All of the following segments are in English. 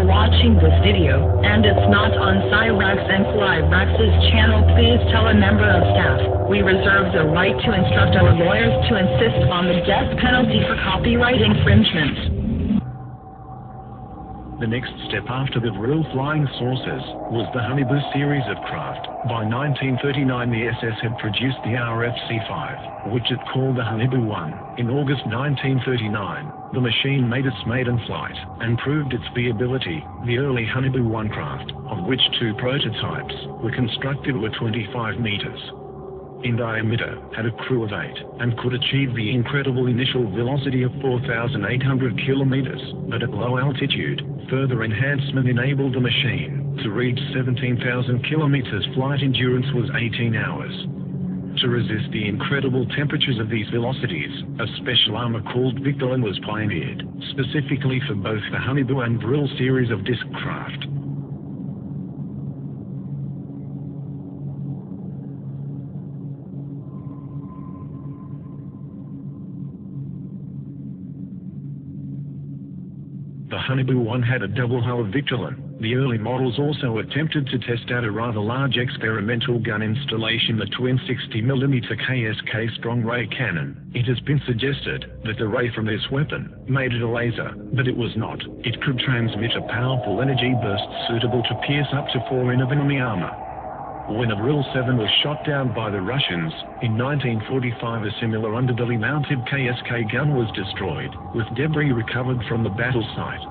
are watching this video, and it's not on Cyrex and Flyrex's channel, please tell a member of staff. We reserve the right to instruct our lawyers to insist on the death penalty for copyright infringement. The next step after the Vril flying saucers was the Haunebu series of craft. By 1939 the SS had produced the RFC-5, which it called the Haunebu 1. In August 1939, the machine made its maiden flight and proved its viability. The early Haunebu 1 craft, of which 2 prototypes were constructed, were 25 meters in diameter, had a crew of 8, and could achieve the incredible initial velocity of 4,800 kilometers, but at low altitude. Further enhancement enabled the machine to reach 17,000 kilometers. Flight endurance was 18 hours. To resist the incredible temperatures of these velocities, a special armor called Victolan was pioneered, specifically for both the Haunebu and Vril series of disc craft. The Haunebu 1 had a double hull of Victolan. The early models also attempted to test out a rather large experimental gun installation, the twin 60mm KSK strong ray cannon. It has been suggested that the ray from this weapon made it a laser, but it was not. It could transmit a powerful energy burst suitable to pierce up to 4 in of enemy armor. When a Vril 7 was shot down by the Russians in 1945, a similar underbelly-mounted KSK gun was destroyed, with debris recovered from the battle site.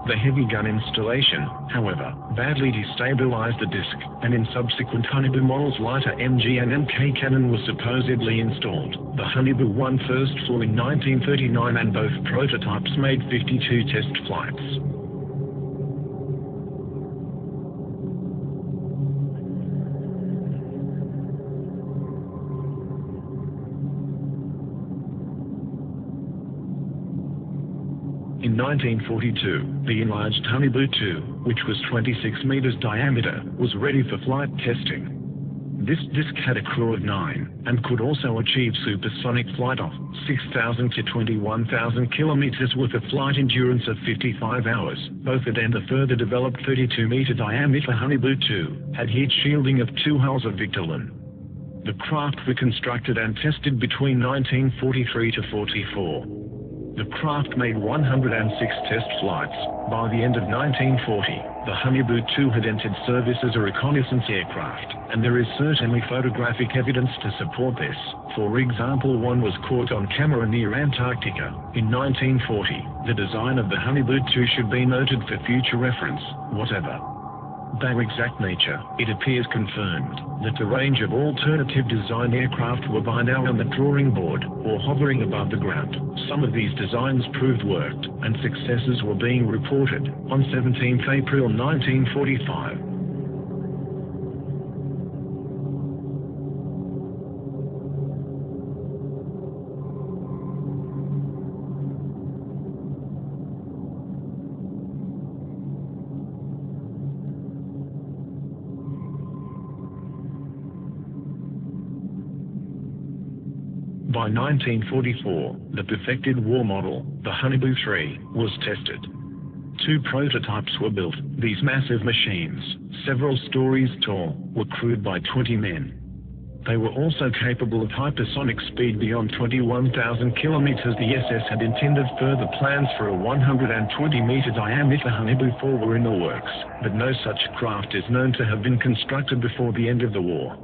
The heavy gun installation, however, badly destabilized the disc, and in subsequent Haunebu models lighter MG and MK cannon was supposedly installed. The Haunebu 1 first flew in 1939 and both prototypes made 52 test flights. In 1942, the enlarged Haunebu 2, which was 26 meters diameter, was ready for flight testing. This disc had a crew of 9, and could also achieve supersonic flight of 6,000 to 21,000 kilometers with a flight endurance of 55 hours. Both it and the further developed 32-meter diameter Haunebu 2 had heat shielding of 2 hulls of Victolan. The craft were constructed and tested between 1943 to 44. The craft made 106 test flights. By the end of 1940, the Haunebu 2 had entered service as a reconnaissance aircraft, and there is certainly photographic evidence to support this. For example, one was caught on camera near Antarctica in 1940. The design of the Haunebu 2 should be noted for future reference. Whatever their exact nature, it appears confirmed that the range of alternative design aircraft were by now on the drawing board or hovering above the ground. Some of these designs proved worked, and successes were being reported. On 17 April 1945, by 1944, the perfected war model, the Haunebu 3, was tested. 2 prototypes were built. These massive machines, several stories tall, were crewed by 20 men. They were also capable of hypersonic speed beyond 21,000 kilometers. The SS had intended further plans for a 120-meter diameter Haunebu 4 were in the works, but no such craft is known to have been constructed before the end of the war.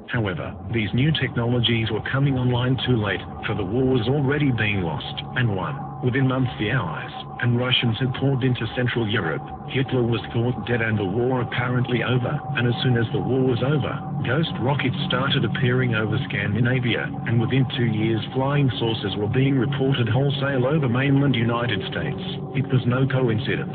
However, these new technologies were coming online too late, for the war was already being lost and won. Within months the Allies and Russians had poured into Central Europe. Hitler was thought dead and the war apparently over, and as soon as the war was over, ghost rockets started appearing over Scandinavia, and within 2 years flying saucers were being reported wholesale over mainland United States. It was no coincidence.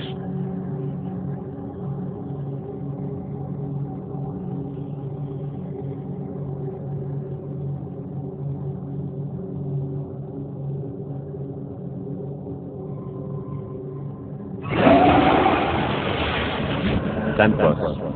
Tempos.